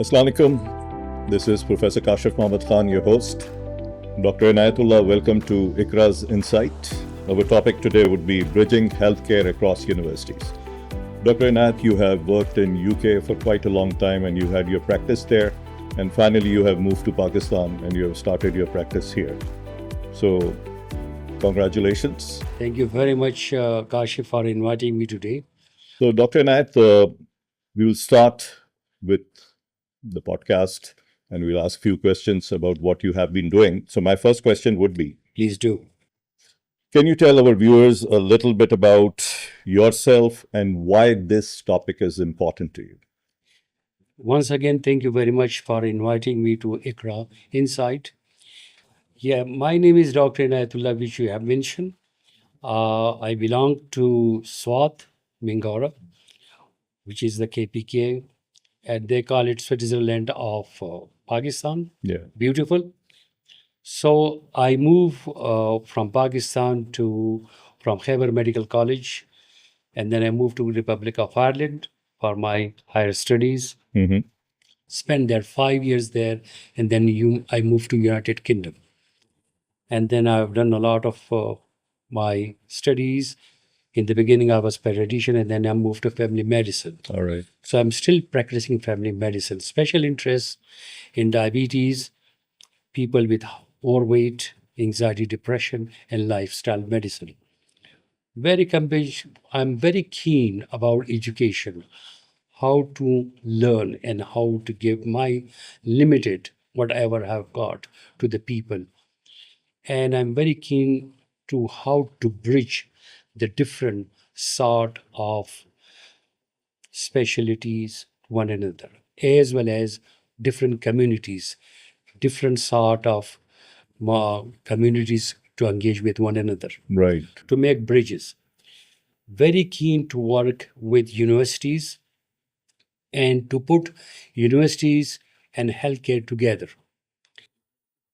Assalamu alaikum. This is Professor Kashif Muhammad Khan, your host. Dr. Inayat Ullah, welcome to IQRA's Insights. Our topic today would be bridging healthcare across universities. Dr. Inayat, you have worked in UK for quite a long time and you had your practice there. And finally, you have moved to Pakistan and you have started your practice here. So, congratulations. Thank you very much, Kashif, for inviting me today. So, Dr. Inayat, we will start with the podcast and we'll ask a few questions about what you have been doing. So, my first question would be, Please do. can you tell our viewers a little bit about yourself and why this topic is important to you? Once again, thank you very much for inviting me to IQRA Insight. Yeah, my name is Dr. Inayat Ullah, which you have mentioned. I belong to Swat, Mingora, which is the KPK, and they call it Switzerland of Pakistan. Yeah. Beautiful. So I moved from Pakistan from Khyber Medical College, and then I moved to Republic of Ireland for my higher studies. Mm-hmm. Spent there 5 years there, and then I moved to United Kingdom. And then I've done a lot of my studies. In the beginning, I was pediatrician, and then I moved to family medicine. All right. So I'm still practicing family medicine. Special interest in diabetes, people with overweight, anxiety, depression, and lifestyle medicine. I'm very keen about education, how to learn and how to give my limited whatever I've got to the people. And I'm very keen to how to bridge the different sort of specialties to one another, as well as different communities, different sort of communities to engage with one another, Right. to make bridges. Very keen to work with universities and to put universities and healthcare together.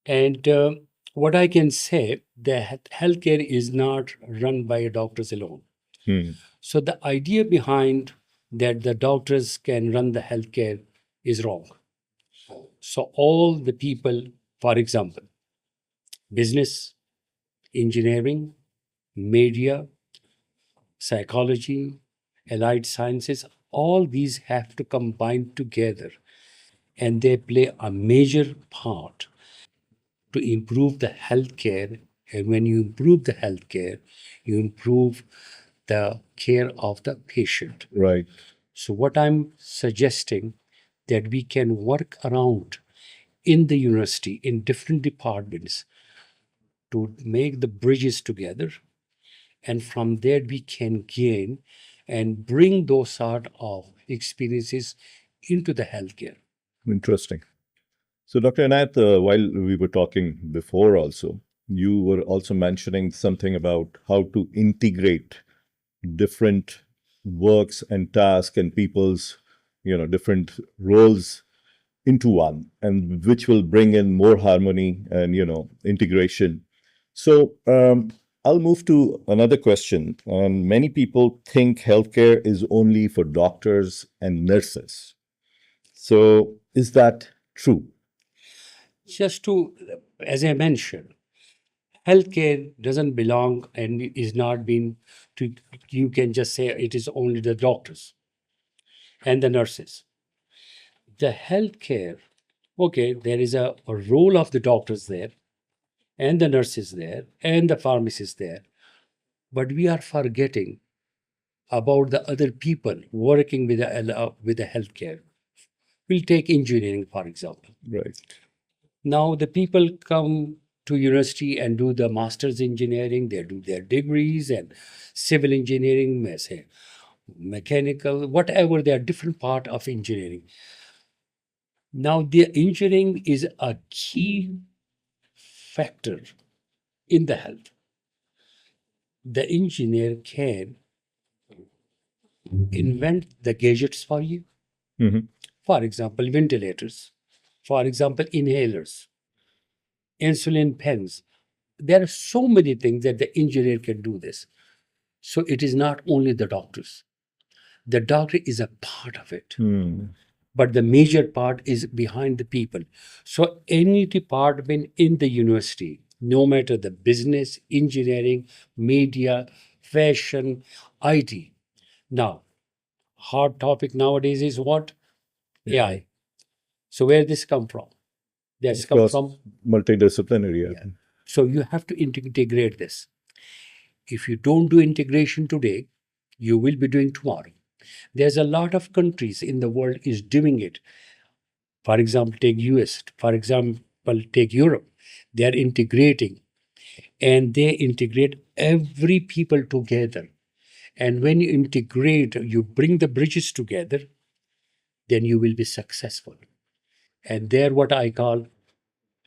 And what I can say, that healthcare is not run by doctors alone. Hmm. So the idea behind that the doctors can run the healthcare is wrong. So all the people, for example, business, engineering, media, psychology, allied sciences, all these have to combine together, and they play a major part to improve the healthcare. And when you improve the healthcare, you improve the care of the patient. Right. So what I'm suggesting, that we can work around in the university, in different departments, to make the bridges together. And from there, we can gain and bring those sort of experiences into the healthcare. Interesting. So, Dr. Inayat, while we were talking before also, you were also mentioning something about how to integrate different works and tasks and people's, different roles into one, and which will bring in more harmony and, integration. So, I'll move to another question. And many people think healthcare is only for doctors and nurses. So, is that true? Just to, as I mentioned, healthcare doesn't belong and is not being to, you can just say it is only the doctors and the nurses. The healthcare, okay, there is a role of the doctors there, and the nurses there, and the pharmacists there, but we are forgetting about the other people working with the healthcare. We'll take engineering, for example. Right. Now the people come to university and do the master's engineering, they do their degrees and civil engineering, may say mechanical, whatever, they are different part of engineering. Now the engineering is a key factor in the health. The engineer can invent the gadgets for you. Mm-hmm. For example, ventilators, for example, inhalers, insulin pens. There are so many things that the engineer can do this. So it is not only the doctors. The doctor is a part of it. Hmm. but the major part is behind the people. So any department in the university, no matter the business, engineering, media, fashion, IT. Now, hot topic nowadays is what? AI. So where this come from? That's come Across from. multidisciplinary. Yeah. So you have to integrate this. If you don't do integration today, you will be doing tomorrow. There's a lot of countries in the world is doing it. For example, take US. For example, take Europe. They are integrating, and they integrate every people together. And when you integrate, you bring the bridges together, then you will be successful. And there, what I call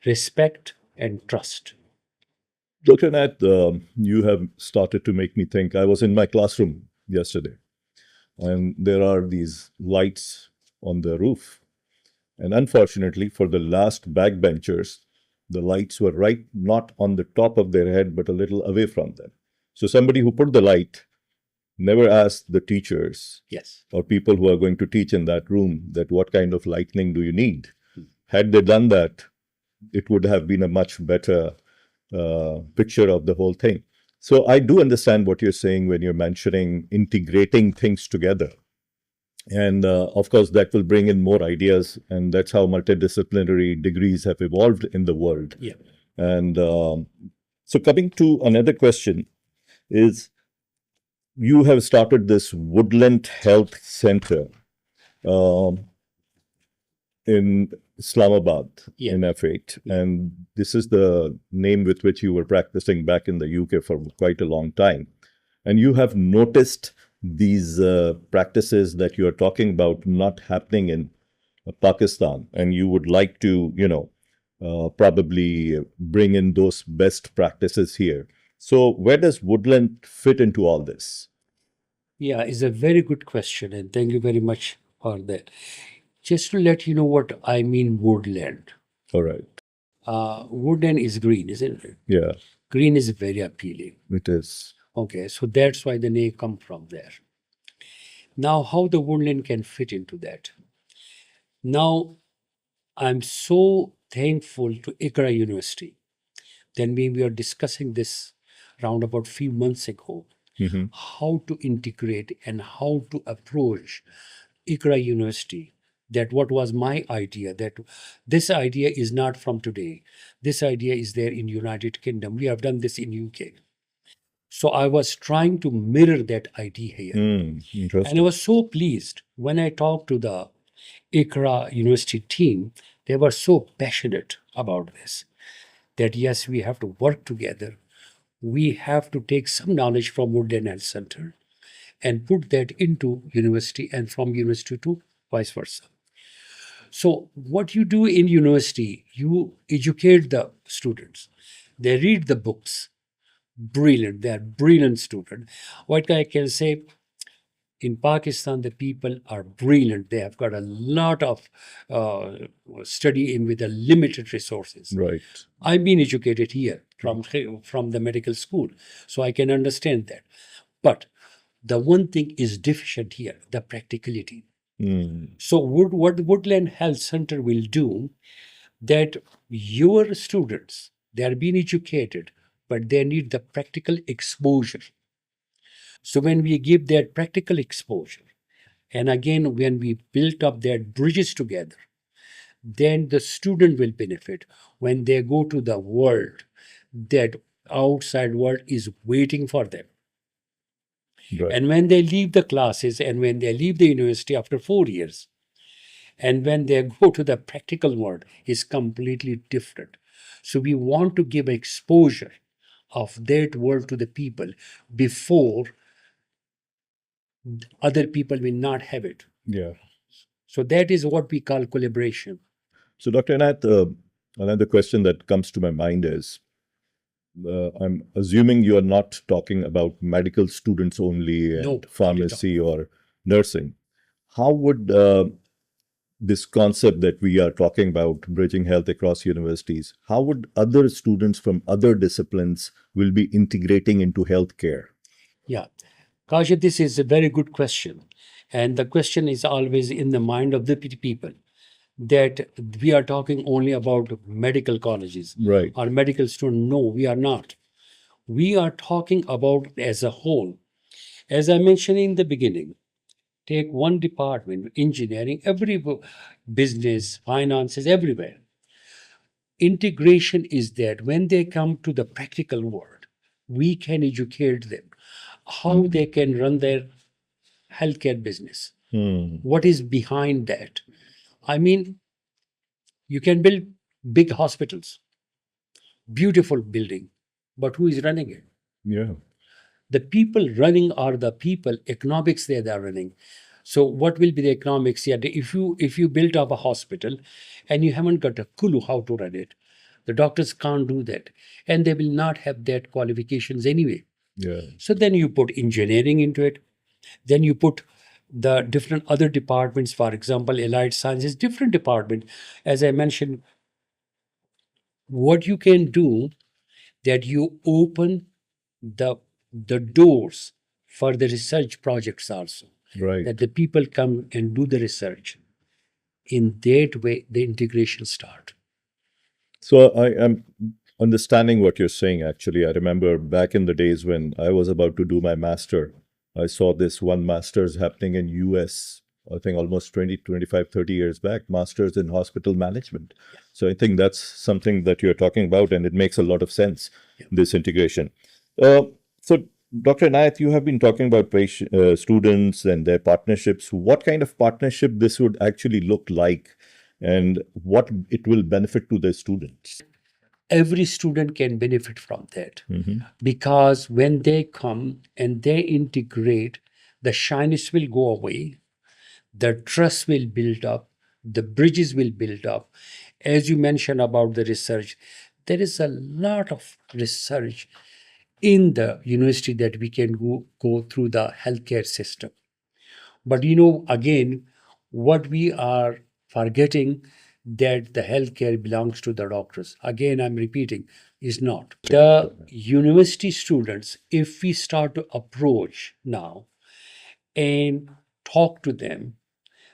respect and trust. Dr. Nat, you have started to make me think. I was in my classroom yesterday, and there are these lights on the roof. And unfortunately, for the last backbenchers, the lights were right not on the top of their head, but a little away from them. So somebody who put the light never asked the teachers Yes. or people who are going to teach in that room that what kind of lightning do you need. Had they done that, it would have been a much better picture of the whole thing. So I do understand what you're saying when you're mentioning integrating things together. And of course, that will bring in more ideas. And that's how multidisciplinary degrees have evolved in the world. Yeah. And so, coming to another question, is you have started this Woodlands Health Center um, in Islamabad, Yeah. in F8. And this is the name with which you were practicing back in the UK for quite a long time. And you have noticed these practices that you are talking about not happening in Pakistan, and you would like to, probably bring in those best practices here. So, where does Woodland fit into all this? Yeah, it's a very good question, and thank you very much for that. Just to let you know what I mean, woodland. All right. Woodland is green, isn't it? Yeah, Green is very appealing. it is. Okay, so that's why the name come from there. Now, how the woodland can fit into that? Now, I'm so thankful to IQRA University. Then we were discussing this round about few months ago, Hmm. how to integrate and how to approach IQRA University. That what was my idea, that this idea is not from today. This idea is there in United Kingdom. We have done this in UK. So I was trying to mirror that idea here. And I Interesting. was so pleased when I talked to the IQRA University team. They were so passionate about this that yes, we have to work together. We have to take some knowledge from Woodland Health Center and put that into university and from university to vice versa. So what you do in university, you educate the students. They read the books. Brilliant. They are brilliant students. What I can say, in Pakistan, the people are brilliant. They have got a lot of study in with the limited resources. Right. I've been educated here from the medical school, so I can understand that. But the one thing is deficient here, the practicality. Mm. So what Woodland Health Center will do, that your students, they are being educated, but they need the practical exposure. So when we give that practical exposure, and again, when we build up that bridges together, then the student will benefit when they go to the world. That outside world is waiting for them. Right. And when they leave the classes and when they leave the university after 4 years, and when they go to the practical world, is completely different. So we want to give exposure of that world to the people before other people will not have it. Yeah. So that is what we call collaboration. So, Dr. Anat, another question that comes to my mind is, I'm assuming you are not talking about medical students only and No, not at all. pharmacy or nursing. How would this concept that we are talking about, bridging health across universities, how would other students from other disciplines will be integrating into healthcare? Yeah. Kashi, this is a very good question. And the question is always in the mind of the people that we are talking only about medical colleges Right. or medical students. No, we are not. We are talking about as a whole. As I mentioned in the beginning, take one department, engineering, every business, finances, everywhere. Integration is that when they come to the practical world, we can educate them how they can run their healthcare business. What is behind that? I mean, you can build big hospitals, beautiful building, but who is running it? Yeah. The people running are the people, economics they are running. So what will be the economics here? If you build up a hospital and you haven't got a clue how to run it, the doctors can't do that. And they will not have that qualifications anyway. Yeah. So then you put engineering into it. Then you put the different other departments, for example, allied sciences, different department. As I mentioned, what you can do that you open the doors for the research projects also, Right. that the people come and do the research. In that way, the integration start. So I am understanding what you're saying. Actually, I remember back in the days when I was about to do my master, I saw this one master's happening in US, I think almost 20, 25, 30 years back, masters in hospital management. So I think that's something that you're talking about, and it makes a lot of sense, this integration. So Dr. Inayat, you have been talking about students and their partnerships. What kind of partnership this would actually look like, and what it will benefit to the students? Every student can benefit from that Mm-hmm. because when they come and they integrate, the shyness will go away, the trust will build up, the bridges will build up. As you mentioned about the research, there is a lot of research in the university that we can go through the healthcare system. But again, what we are forgetting that the healthcare belongs to the doctors. Again, I'm repeating, is not. The university students, if we start to approach now and talk to them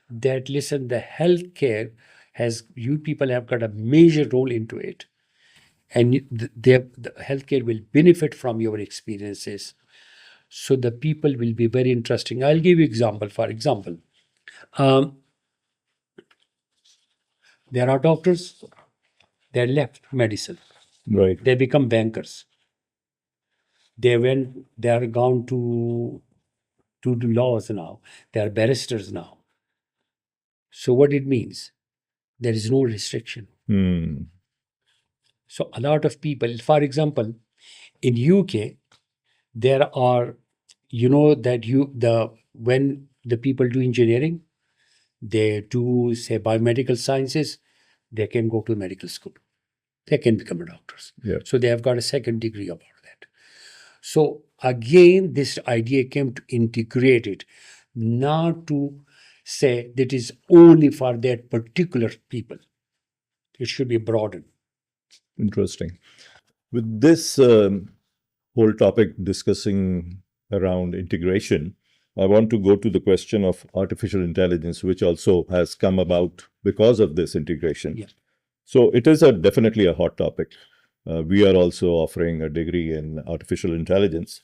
that listen, the healthcare has, you people have got a major role into it, and the healthcare will benefit from your experiences. So the people will be very interesting. I'll give you example. For example, um, there are doctors, they left medicine, Right. they become bankers. They are gone to the laws now. They are barristers now. So what it means? There is no restriction. Hmm. So a lot of people, for example, in UK, there are, that when the people do engineering, they do say biomedical sciences, they can go to medical school. They can become doctors. Yeah. So they have got a second degree about that. So again, this idea came to integrate it, not to say that is only for that particular people. It should be broadened. Interesting. With this whole topic discussing around integration, I want to go to the question of artificial intelligence, which also has come about because of this integration. Yeah. So it is definitely a hot topic. We are also offering a degree in artificial intelligence.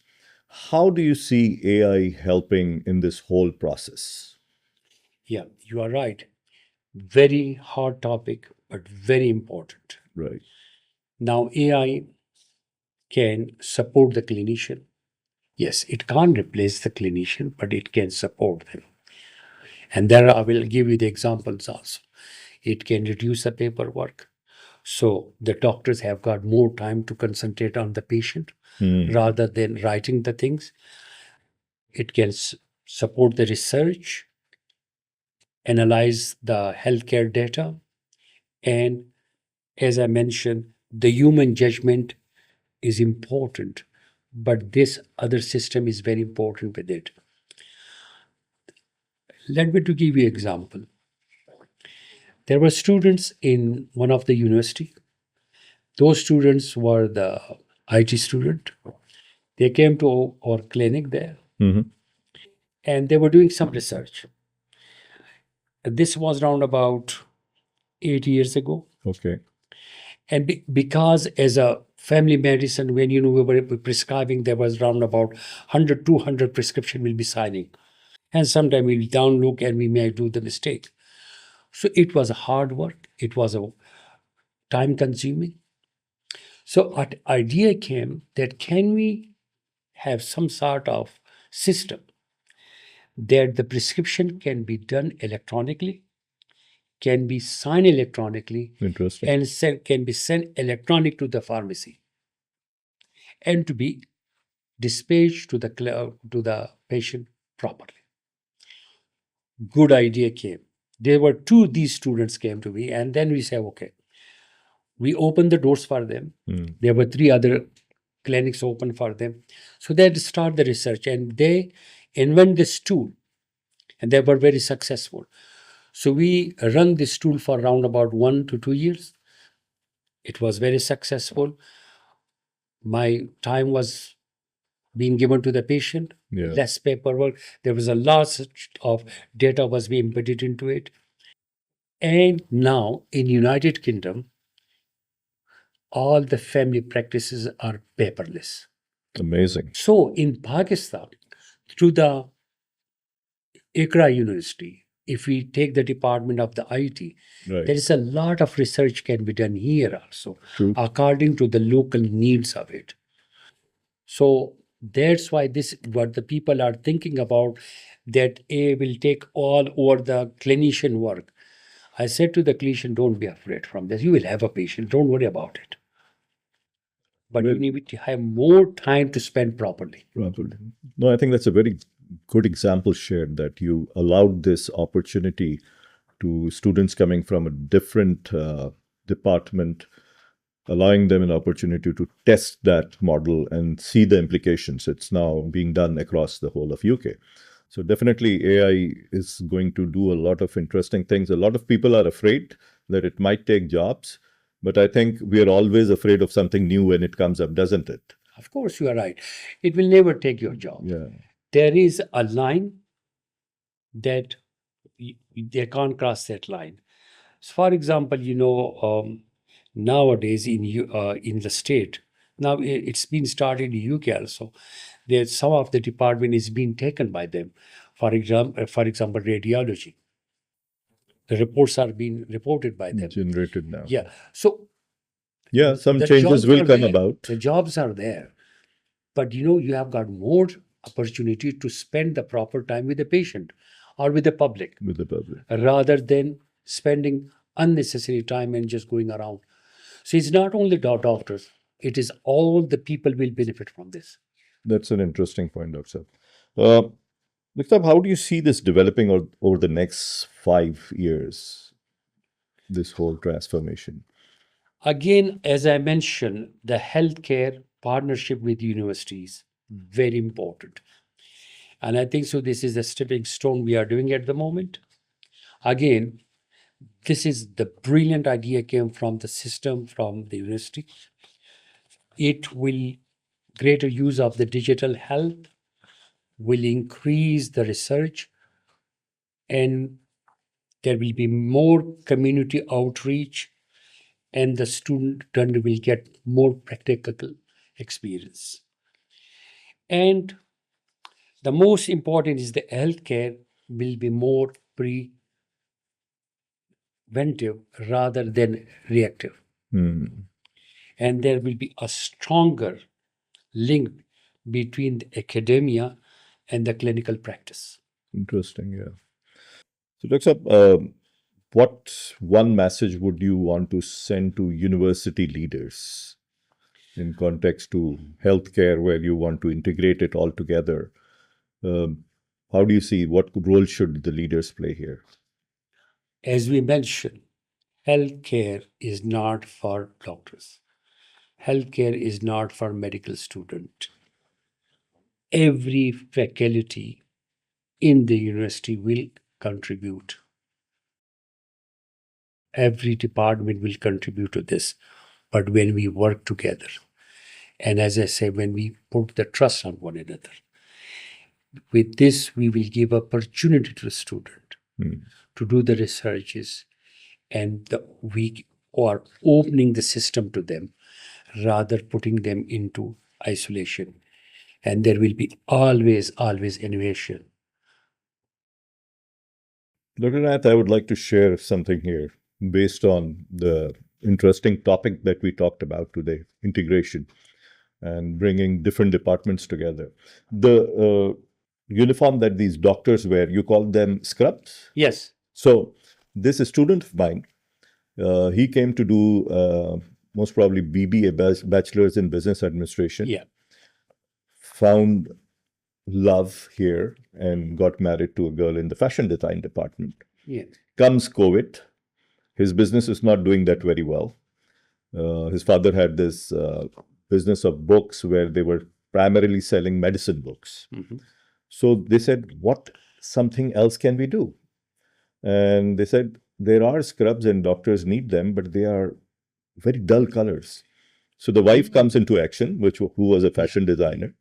How do you see AI helping in this whole process? Yeah, you are right. Very hard topic, but very important. Right. Now, AI can support the clinician. Yes, it can't replace the clinician, but it can support them. And there I will give you the examples also. It can reduce the paperwork. So the doctors have got more time to concentrate on the patient rather than writing the things. It can support the research, analyze the healthcare data, and as I mentioned, the human judgment is important, but this other system is very important with it. Let me to give you an example. There were students in one of the university. Those students were the IT student. They came to our clinic there, Mm-hmm. and they were doing some research. This was around about 8 years ago. Okay. And because as a family medicine, when we were prescribing, there was around about 100, 200 prescription we'll be signing. And sometimes we'll down look and we may do the mistake. So it was a hard work. It was a time consuming. So an idea came that can we have some sort of system that the prescription can be done electronically, can be signed electronically, Interesting. and can be sent electronic to the pharmacy, and to be dispatched to the patient properly. Good idea came. There were these students came to me, and then we said, okay, we opened the doors for them. There were 3 other clinics open for them. So they start the research, and they invent this tool, and they were very successful. So we run this tool for around about 1 to 2 years. It was very successful. My time was being given to the patient, Yeah. less paperwork. There was a lot of data was being inputted into it. And now in United Kingdom, all the family practices are paperless. Amazing. So in Pakistan, through the IQRA University, if we take the department of the IT, Right. there is a lot of research can be done here also, True. according to the local needs of it. So that's why this what the people are thinking about, that A will take all over the clinician work. I said to the clinician, don't be afraid from this. You will have a patient. Don't worry about it. But Well- you need to have more time to spend properly. Properly. No, I think that's a very good example shared, that you allowed this opportunity to students coming from a different department, allowing them an opportunity to test that model and see the implications. It's now being done across the whole of UK. So definitely AI is going to do a lot of interesting things. A lot of people are afraid that it might take jobs, but I think we are always afraid of something new when it comes up, doesn't it? Of course, you are right. It will never take your job. Yeah. There is a line that they can't cross that line. So for example, nowadays in the state, now it's been started in UK also. There's some of the department is being taken by them. For example, radiology. The reports are being reported by them. Generated now. Yeah. So Yeah, some the changes jobs will are come there. about. The jobs are there, but you have got more opportunity to spend the proper time with the patient or with the public, With the public. rather than spending unnecessary time and just going around. So it's not only the doctors, it is all the people will benefit from this. That's an interesting point, Dr. Saab. Dr. Saab, how do you see this developing over the next 5 years, this whole transformation? Again, as I mentioned, the healthcare partnership with universities, very important. And I think so this is a stepping stone we are doing at the moment. Again, this is the brilliant idea came from the system, from the university. It will greater use of the digital health, will increase the research, and there will be more community outreach, and the student will get more practical experience. And the most important is the healthcare will be more preventive rather than reactive. And there will be a stronger link between the academia and the clinical practice. Interesting, yeah. So, Dr. Saab, what one message would you want to send to university leaders in context to healthcare, where you want to integrate it all together? How do you see, what role should the leaders play here? As we mentioned, healthcare is not for doctors. Healthcare is not for medical student. Every faculty in the university will contribute. Every department will contribute to this. But when we work together, and as I say, when we put the trust on one another, With this, we will give opportunity to the student to do the researches, and we are opening the system to them rather putting them into isolation. And there will be always innovation. Dr. Nath, I would like to share something here based on the interesting topic that we talked about today, integration and bringing different departments together. The uniform that these doctors wear, you call them scrubs? Yes. So this student of mine, he came to do most probably BBA, Bachelor's in Business Administration. Yeah. Found love here and got married to a girl in the fashion design department. Yeah. Comes COVID, his business is not doing that very well. His father had this business of books where they were primarily selling medicine books. Mm-hmm. So they said, what something else can we do? And they said, there are scrubs and doctors need them, but they are very dull colors. So the wife comes into action, who was a fashion designer,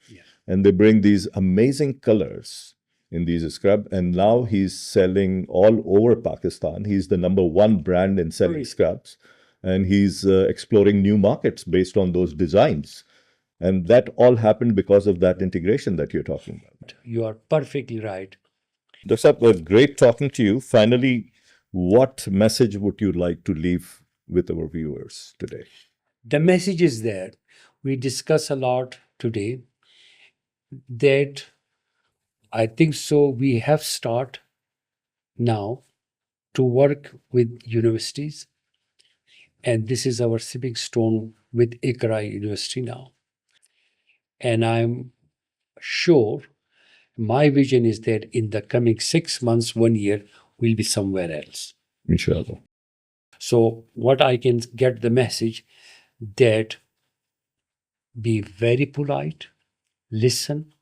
and they bring these amazing colors in these scrubs. And now he's selling all over Pakistan. He's the #1 brand in selling scrubs. And he's exploring new markets based on those designs. And that all happened because of that integration that you're talking about. You are perfectly right. Dr. Saab, great talking to you. Finally, what message would you like to leave with our viewers today? The message is there. We discuss a lot today that I think so we have started now to work with universities. And this is our stepping stone with IQRA University now. And I'm sure my vision is that in the coming 6 months, 1 year, we'll be somewhere else. Inshallah. So what I can get the message that be very polite, listen,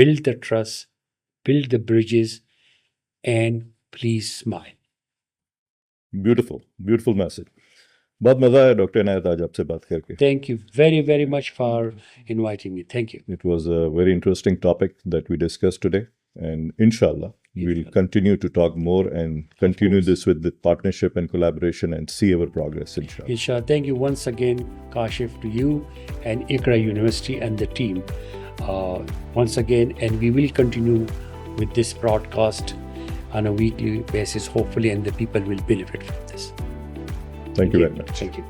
build the trust, build the bridges, and please smile. Beautiful, beautiful message. बहुत मजा आया doctor इनायत आज आपसे बात करके. Thank you very, very much for inviting me. Thank you. It was a very interesting topic that we discussed today. And inshallah, we'll continue to talk more and continue this with the partnership and collaboration and see our progress, inshallah. Inshallah. Thank you once again, Kashif, to you and IQRA University and the team. Once again, and we will continue with this broadcast on a weekly basis, hopefully, and the people will benefit from this. Thank you very much. Thank you.